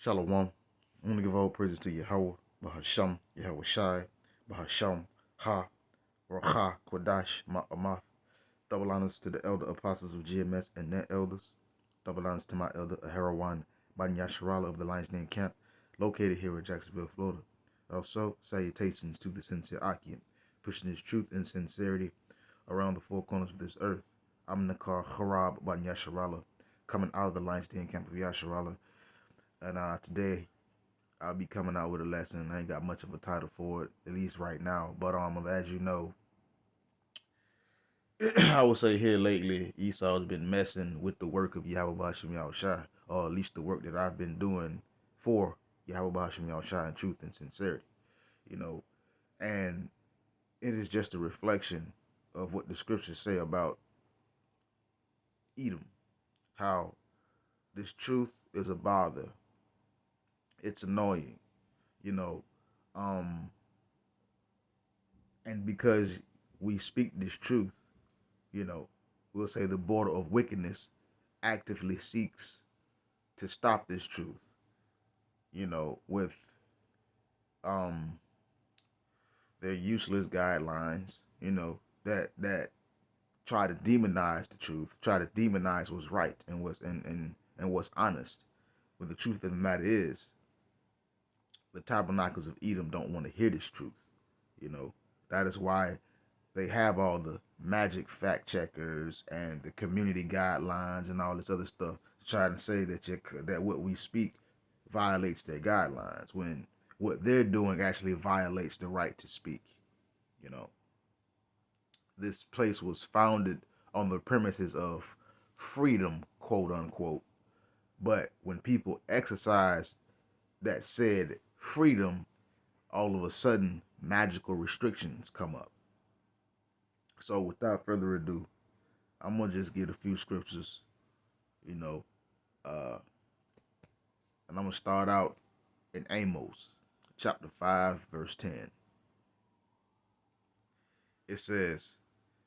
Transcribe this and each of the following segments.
Shalom. I want to give all praises to Yahweh, Bahasham, Yahweh Shai, Bahasham, Ha, Racha, Kodash, Ma'amath. Double honors to the elder apostles of GMS and net elders. Double honors to my elder, Aharawan Ban Yasharala of the Lion's Den Camp, located here in Jacksonville, Florida. Also, salutations to the sincere Akim, pushing his truth and sincerity around the four corners of this earth. I'm Nakar Harab Ban Yasharala, coming out of the Lion's Den Camp of Yasharala. And today, I'll be coming out with a lesson. I ain't got much of a title for it, at least right now. But as you know, I would say here lately, Esau has been messing with the work of Yahweh Bashim Yahushai, or at least the work that I've been doing for Yahweh Bashim Yahushai in truth and sincerity. You know, and it is just a reflection of what the scriptures say about Edom, how this truth is a bother. It's annoying, you know, and because we speak this truth, we'll say the border of wickedness actively seeks to stop this truth, with their useless guidelines, that try to demonize the truth, try to demonize what's right and what's honest. When the truth of the matter is, the tabernacles of Edom don't want to hear this truth. That is why they have all the magic fact checkers and the community guidelines and all this other stuff trying to say that what we speak violates their guidelines when what they're doing actually violates the right to speak. You know, this place was founded on the premises of freedom, quote unquote. But when people exercise that said freedom, all of a sudden magical restrictions come up. So without further ado, I'm gonna just get a few scriptures, you know, uh, and I'm gonna start out in Amos, chapter 5, verse 10. It says,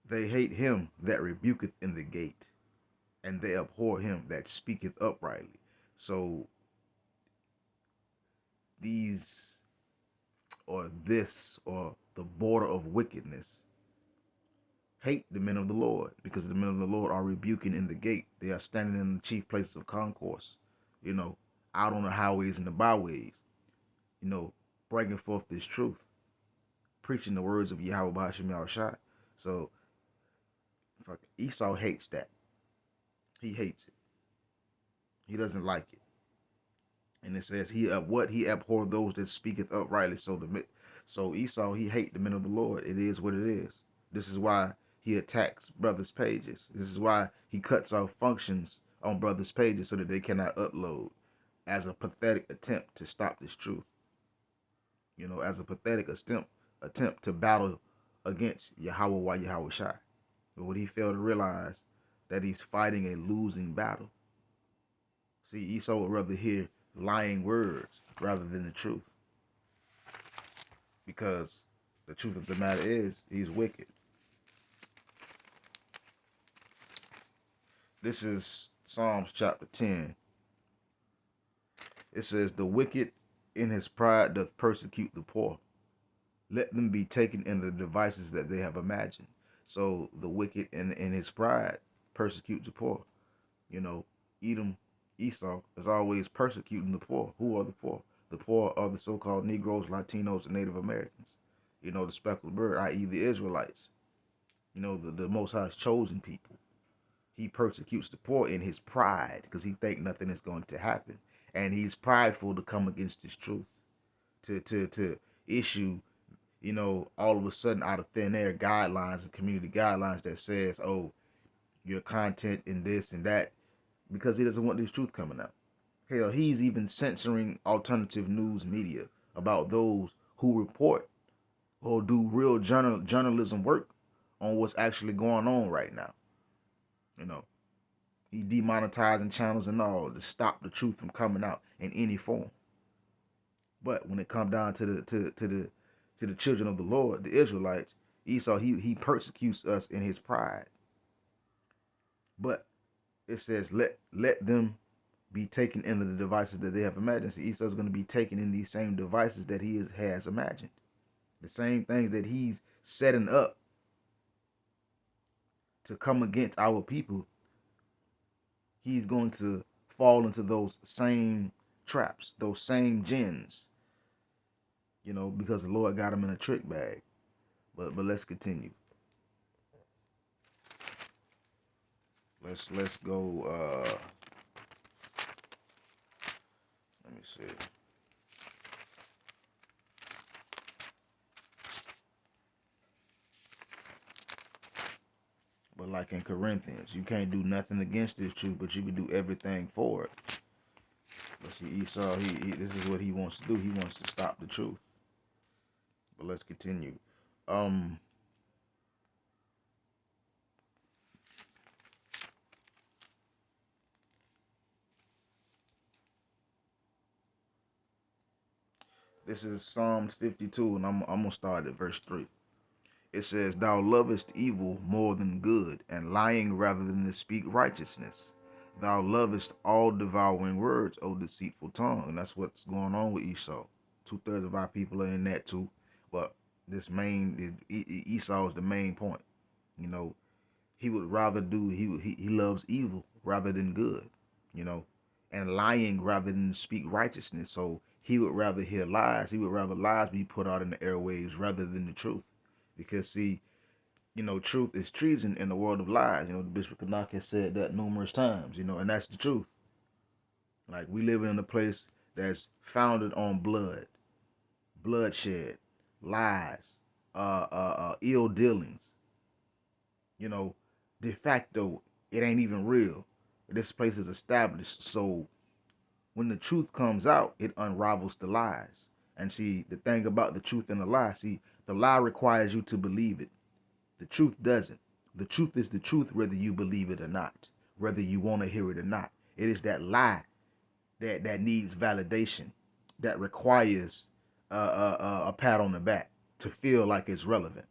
"They hate him that rebuketh in the gate, and they abhor him that speaketh uprightly." So these, or this, or the border of wickedness, hate the men of the Lord, because the men of the Lord are rebuking in the gate. They are standing in the chief places of concourse, out on the highways and the byways, bringing forth this truth, preaching the words of Yahweh Bashim Yahushai. So, Esau hates that. He hates it. He doesn't like it. And it says, he abhor those that speaketh uprightly. So Esau, he hate the men of the Lord. It is what it is. This is why he attacks brothers' pages. This is why he cuts off functions on brothers' pages so that they cannot upload, as a pathetic attempt to stop this truth. As a pathetic attempt to battle against Yahweh Yahweh Shai. But what he failed to realize, that he's fighting a losing battle. See, Esau would rather hear lying words rather than the truth. Because the truth of the matter is, he's wicked. This is Psalms chapter 10. It says, "The wicked in his pride doth persecute the poor. Let them be taken in the devices that they have imagined." So the wicked in his pride persecutes the poor. Esau is always persecuting the poor. Who are the poor? The poor are the so-called Negroes, Latinos, and Native Americans. The speckled bird, i.e. the Israelites. The Most High's chosen people. He persecutes the poor in his pride because he think nothing is going to happen. And he's prideful to come against this truth. To issue, all of a sudden out of thin air guidelines and community guidelines that says, oh, your content in this and that, because he doesn't want this truth coming out. Hell, he's even censoring alternative news media about those who report or do real journalism work on what's actually going on right now. He demonetizing channels and all to stop the truth from coming out in any form. But when it comes down to the children of the Lord, the Israelites, Esau, he persecutes us in his pride. But it says, let them be taken into the devices that they have imagined. So Esau's going to be taken in these same devices that he has imagined. The same things that he's setting up to come against our people, he's going to fall into those same traps, those same gins, because the Lord got him in a trick bag. But let's continue. Let's go. Let me see. But like in Corinthians, you can't do nothing against this truth, but you can do everything for it. But see, Esau, this is what he wants to do. He wants to stop the truth. But let's continue. Um, this is Psalms 52, and I'm gonna start at verse 3. It says, "Thou lovest evil more than good, and lying rather than to speak righteousness. Thou lovest all devouring words, O deceitful tongue." And that's what's going on with Esau. 2/3 of our people are in that too. But Esau is the main point. You know, he would rather he loves evil rather than good. You know, and lying rather than speak righteousness. So he would rather hear lies. He would rather lies be put out in the airwaves rather than the truth. Because see, truth is treason in the world of lies. The Bishop Kanak has said that numerous times, and that's the truth. Like, we live in a place that's founded on blood, bloodshed, lies, ill dealings. De facto, it ain't even real. This place is established. So when the truth comes out, it unravels the lies. And see, the thing about the truth and the lie, see, the lie requires you to believe it. The truth doesn't. The truth is the truth whether you believe it or not, whether you want to hear it or not. It is that lie that needs validation, that requires a pat on the back to feel like it's relevant.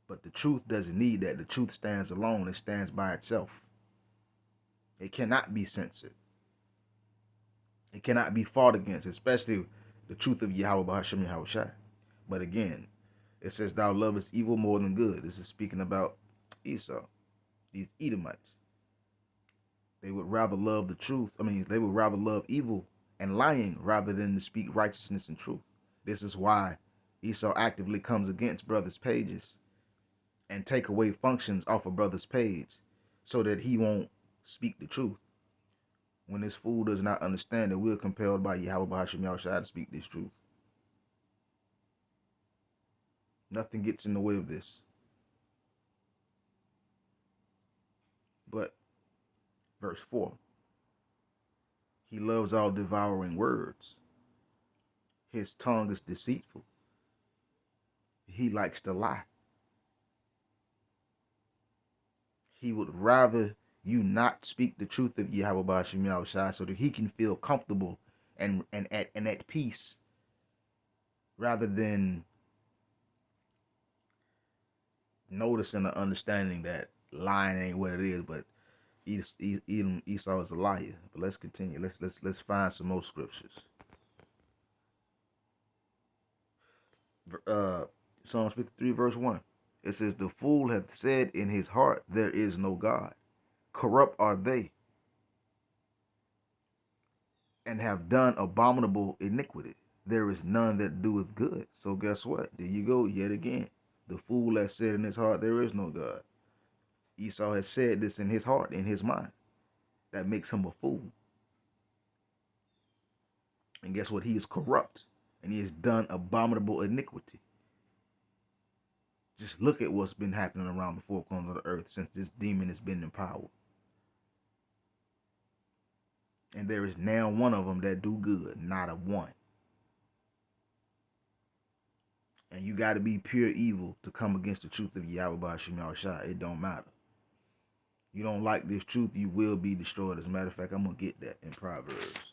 But the truth doesn't need that. The truth stands alone. It stands by itself. It cannot be censored. It cannot be fought against, especially the truth of Yahweh Bahasham Yahweh. But again, it says, "Thou lovest evil more than good." This is speaking about Esau, these Edomites. They would rather love the truth. They would rather love evil and lying rather than to speak righteousness and truth. This is why Esau actively comes against brothers' pages and take away functions off of brothers' page so that he won't speak the truth. When this fool does not understand that we're compelled by Yahweh Bahasham Yahushua to speak this truth. Nothing gets in the way of this. But verse 4, he loves all devouring words. His tongue is deceitful. He likes to lie. He would rather you not speak the truth of Yahweh Ba'ashim Yahushua so that he can feel comfortable and at peace rather than noticing or understanding that lying ain't what it is, but Esau is a liar. But let's continue. Let's find some more scriptures. Psalms 53 verse 1. It says, "The fool hath said in his heart, there is no God. Corrupt are they, and have done abominable iniquity. There is none that doeth good." So guess what? There you go yet again. The fool has said in his heart, there is no God. Esau has said this in his heart, in his mind. That makes him a fool. And guess what? He is corrupt, and he has done abominable iniquity. Just look at what's been happening around the four corners of the earth since this demon has been in power. And there is now one of them that do good, not a one. And you got to be pure evil to come against the truth of Yahweh Ba'ashim Yahushua. It don't matter. You don't like this truth, you will be destroyed. As a matter of fact, I'm going to get that in Proverbs.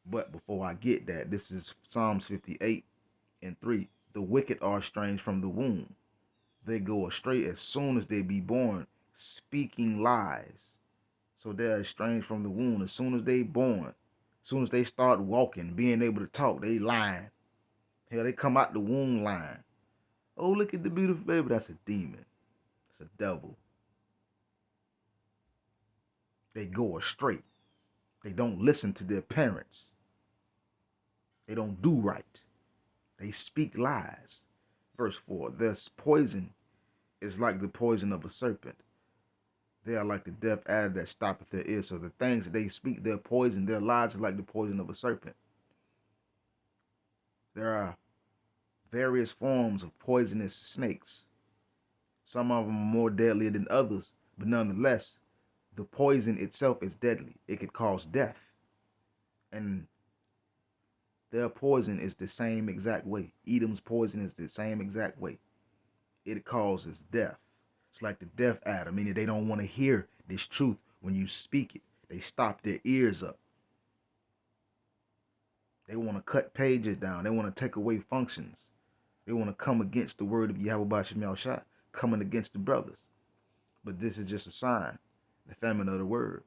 But before I get that, this is Psalms 58 and 3. "The wicked are estranged from the womb. They go astray as soon as they be born. speaking lies. So they're estranged from the womb. As soon as they born, as soon as they start walking, being able to talk, they lying. Hell, they come out the womb lying. Oh, look at the beautiful baby. That's a demon. It's a devil. They go astray. They don't listen to their parents. They don't do right. They speak lies. Verse 4, this poison is like the poison of a serpent. They are like the deaf adder that stoppeth their ears. So the things that they speak, their poison, their lies is like the poison of a serpent. There are various forms of poisonous snakes. Some of them are more deadly than others, but nonetheless, the poison itself is deadly. It could cause death. And their poison is the same exact way. Edom's poison is the same exact way. It causes death. It's like the deaf adder, meaning they don't want to hear this truth when you speak it. They stop their ears up. They want to cut pages down. They want to take away functions. They want to come against the word of Yahweh Bashim Yahushua, coming against the brothers. But this is just a sign, the famine of the word.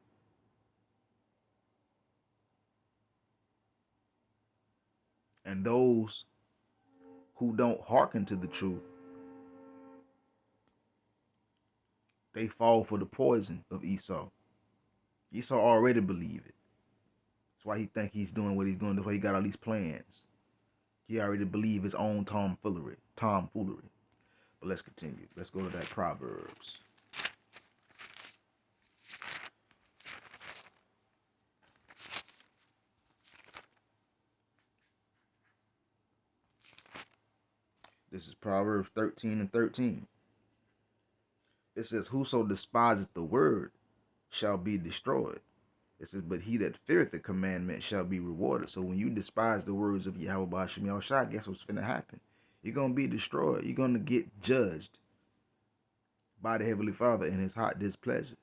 And those who don't hearken to the truth, they fall for the poison of Esau. Esau already believed it. That's why he think he's doing what he's doing. That's why he got all these plans. He already believed his own tomfoolery. But let's continue. Let's go to that Proverbs. This is Proverbs 13:13. It says, whoso despiseth the word shall be destroyed. It says, but he that feareth the commandment shall be rewarded. So when you despise the words of Yahweh Bashim Yahushua, guess what's finna happen? You're going to be destroyed. You're going to get judged by the Heavenly Father in his hot displeasure.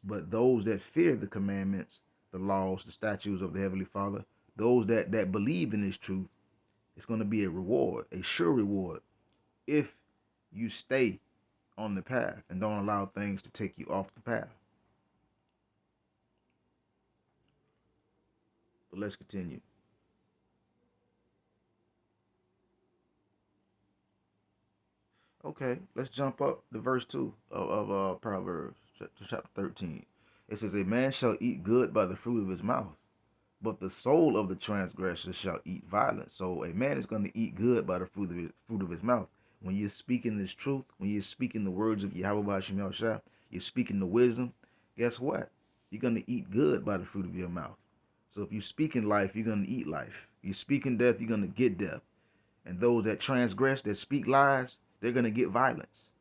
But those that fear the commandments, the laws, the statutes of the Heavenly Father, those that believe in this truth, it's going to be a reward, a sure reward, if you stay on the path and don't allow things to take you off the path. But let's continue. Okay, let's jump up to verse 2 of Proverbs chapter 13. It says, a man shall eat good by the fruit of his mouth, but the soul of the transgressor shall eat violence. So a man is going to eat good by the fruit of his mouth. When you're speaking this truth, when you're speaking the words of Yahweh Bashim Yahushua, you're speaking the wisdom, guess what? You're going to eat good by the fruit of your mouth. So if you speak in life, you're going to eat life. You speak in death, you're going to get death. And those that transgress, that speak lies, they're going to get violence.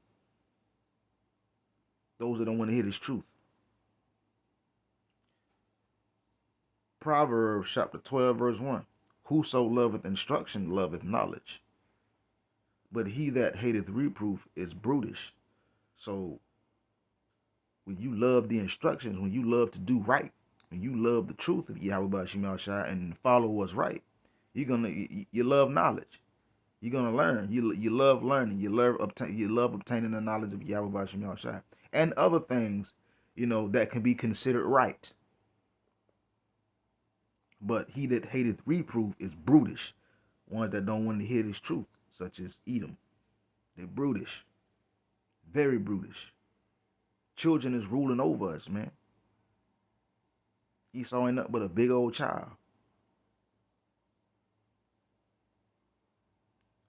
Those that don't want to hear this truth. Proverbs chapter 12, verse 1. Whoso loveth instruction loveth knowledge, but he that hateth reproof is brutish. So when you love the instructions, when you love to do right, when you love the truth of Yahweh Bashim Yahushua and follow what's right, you love knowledge. You're gonna learn. You love learning. You love obtaining the knowledge of Yahweh Bashim Yahushua and other things, that can be considered right. But he that hateth reproof is brutish. Ones that don't want to hear this truth, such as Edom. They're brutish. Very brutish. Children is ruling over us, man. Esau ain't nothing but a big old child.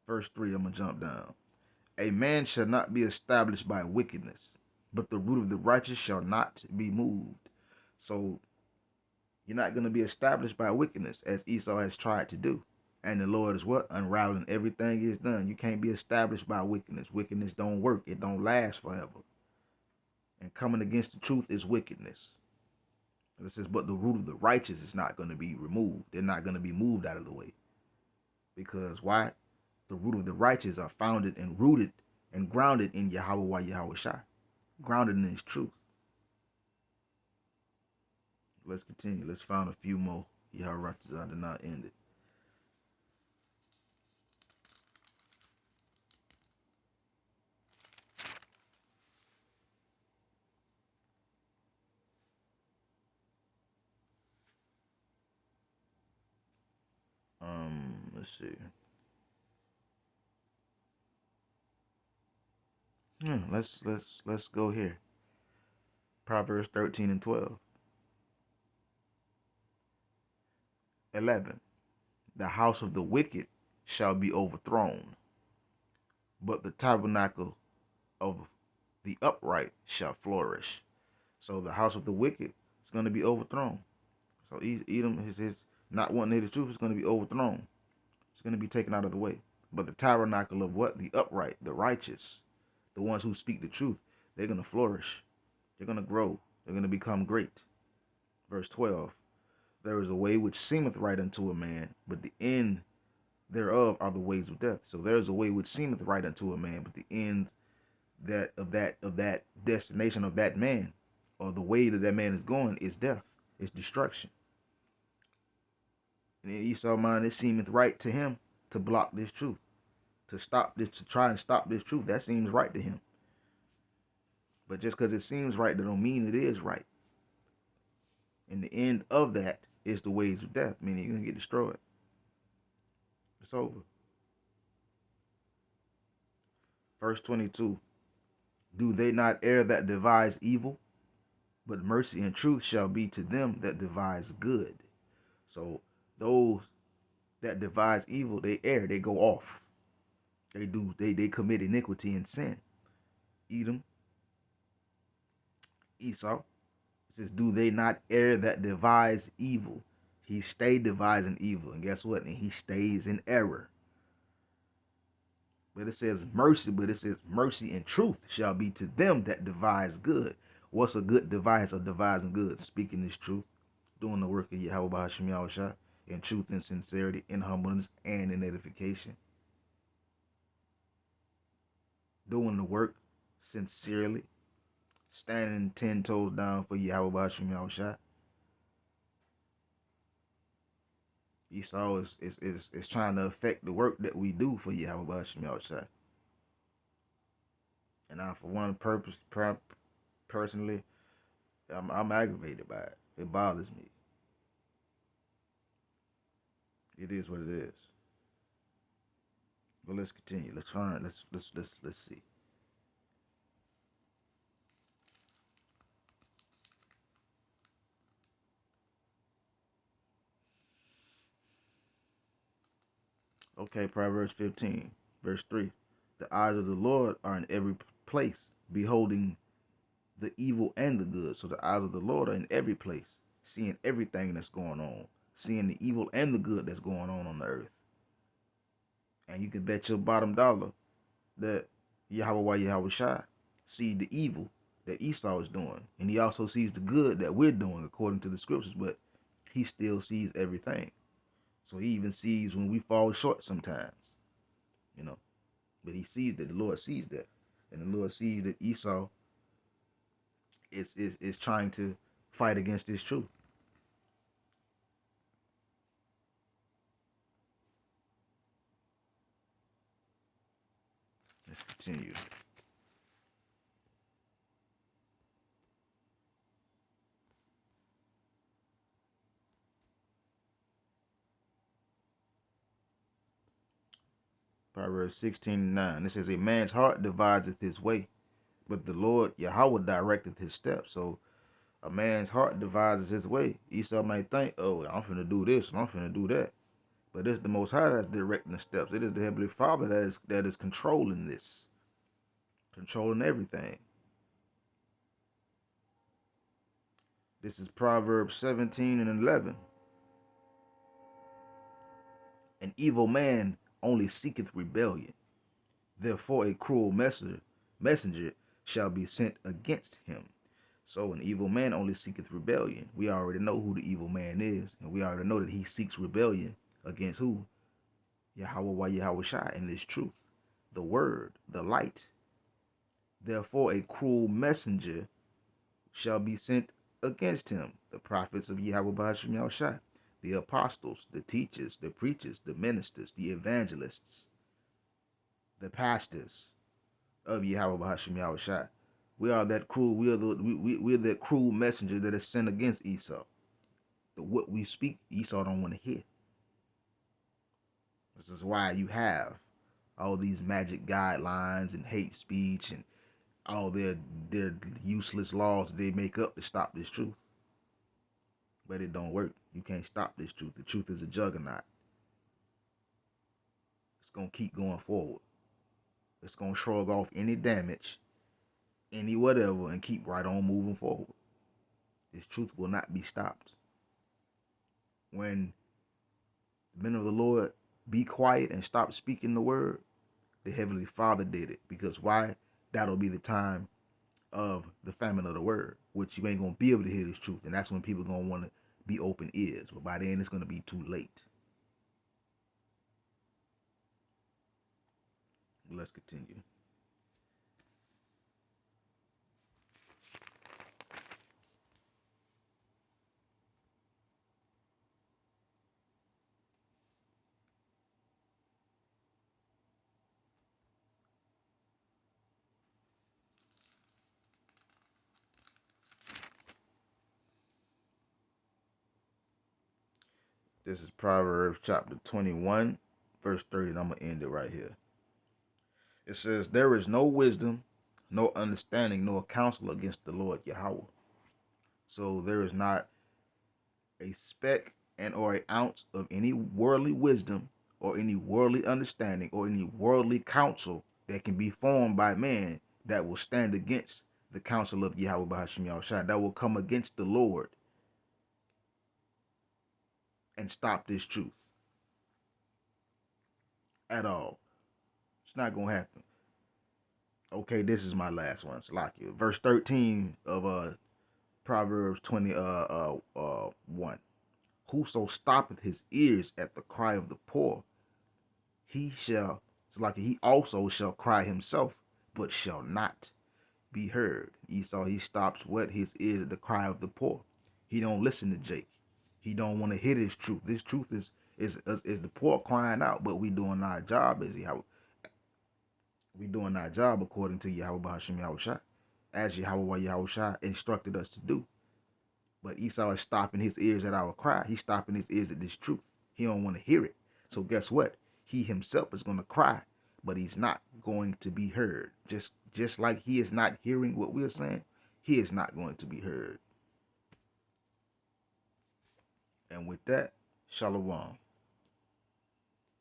Verse 3, I'm going to jump down. A man shall not be established by wickedness, but the root of the righteous shall not be moved. So you're not going to be established by wickedness, as Esau has tried to do. And the Lord is what? Unraveling everything he's done. You can't be established by wickedness. Wickedness don't work. It don't last forever. And coming against the truth is wickedness. And it says, but the root of the righteous is not going to be removed. They're not going to be moved out of the way. Because why? The root of the righteous are founded and rooted and grounded in Yahweh Yahushua. Grounded in his truth. Let's continue. Let's find a few more. Yahweh did not end it. Let's see. Yeah, let's go here. Proverbs 13 and 12. 11. The house of the wicked shall be overthrown, but the tabernacle of the upright shall flourish. So the house of the wicked is going to be overthrown. So Edom, his not wanting to hear the truth, is going to be overthrown. It's going to be taken out of the way. But the tabernacle of what? The upright, the righteous, the ones who speak the truth, they're going to flourish. They're going to grow. They're going to become great. Verse 12. There is a way which seemeth right unto a man, but the end thereof are the ways of death. So there is a way which seemeth right unto a man, but the end that destination of that man, or the way that man is going, is death, is destruction. And in Esau's mind, it seemeth right to him to block this truth, to stop this, to try and stop this truth. That seems right to him. But just because it seems right, that don't mean it is right. And the end of that is the ways of death, meaning you're gonna get destroyed. It's over. Verse 22. Do they not err that devise evil? But mercy and truth shall be to them that devise good. So those that devise evil, they err, they go off. They commit iniquity and sin. Edom, Esau. It says, do they not err that devise evil? He stayed devising evil. And guess what? And he stays in error. But it says mercy and truth shall be to them that devise good. What's a good devise or devising good? Speaking this truth, doing the work of Yahweh Bahashim Yahushua in truth and sincerity, in humbleness and in edification. Doing the work sincerely, standing 10 toes down for Yahweh Bahashim Yahushua. Esau is trying to affect the work that we do for Yahweh Bahashim Yahushua. And I, for one purpose, personally, I'm aggravated by it. It bothers me. It is what it is. But let's continue. Let's find. Let's see. Okay, Proverbs 15, verse 3. The eyes of the Lord are in every place, beholding the evil and the good. So the eyes of the Lord are in every place, seeing everything that's going on, seeing the evil and the good that's going on the earth. And you can bet your bottom dollar that Yahweh Shai see the evil that Esau is doing. And he also sees the good that we're doing according to the scriptures, but he still sees everything. So he even sees when we fall short sometimes, you know. But he sees that, the Lord sees that. And the Lord sees that Esau is trying to fight against this truth. Let's continue. Proverbs 16:9. It says, a man's heart divideth his way, but the Lord Yahweh directeth his steps. So a man's heart divides his way. Esau might think, oh, I'm finna do this and I'm finna do that. But it's the Most High that's directing the steps. It is the Heavenly Father that is controlling this, controlling everything. This is Proverbs 17 and 11. An evil man only seeketh rebellion. Therefore a cruel messenger shall be sent against him. So an evil man only seeketh rebellion. We already know who the evil man is, and we already know that he seeks rebellion against who? Yahweh Shai, in this truth, the word, the light. Therefore a cruel messenger shall be sent against him. The prophets of Yahweh Bahashim Yahushua, the apostles, the teachers, the preachers, the ministers, the evangelists, the pastors of Yahweh Bahashim Yahushua. We are that cruel. We're that cruel messenger that is sent against Esau. What we speak, Esau don't want to hear. This is why you have all these magic guidelines and hate speech and all their useless laws that they make up to stop this truth. But it don't work. You can't stop this truth. The truth is a juggernaut. It's gonna keep going forward. It's gonna shrug off any damage, any whatever, and keep right on moving forward. This truth will not be stopped. When the men of the Lord be quiet and stop speaking the word, the Heavenly Father did it. Because why? That'll be the time of the famine of the word, which you ain't gonna be able to hear this truth, and that's when people gonna want to be open ears. But by then, it's gonna be too late. Let's continue. This is Proverbs chapter 21, verse 30, and I'm gonna end it right here. It says, "There is no wisdom, no understanding, nor counsel against the Lord Yahweh." So there is not a speck and or an ounce of any worldly wisdom or any worldly understanding or any worldly counsel that can be formed by man that will stand against the counsel of Yahweh Bahashim Yahushua, that will come against the Lord and stop this truth at all. It's not gonna happen. Okay, this is my last one. Salakia. Verse 13 of Proverbs 1. Whoso stoppeth his ears at the cry of the poor, he shall, it's like he also shall cry himself, but shall not be heard. Esau, he stops what? His ears at the cry of the poor. He don't listen to Jake. He don't want to hear this truth. This truth is the poor crying out, but we doing our job as Yahweh. We doing our job according to Yahweh Bahashim Yahushua, as Yahweh Yahushua instructed us to do. But Esau is stopping his ears at our cry. He's stopping his ears at this truth. He don't want to hear it. So guess what? He himself is going to cry, but he's not going to be heard. Just like he is not hearing what we're saying, he is not going to be heard. And with that, Shalom.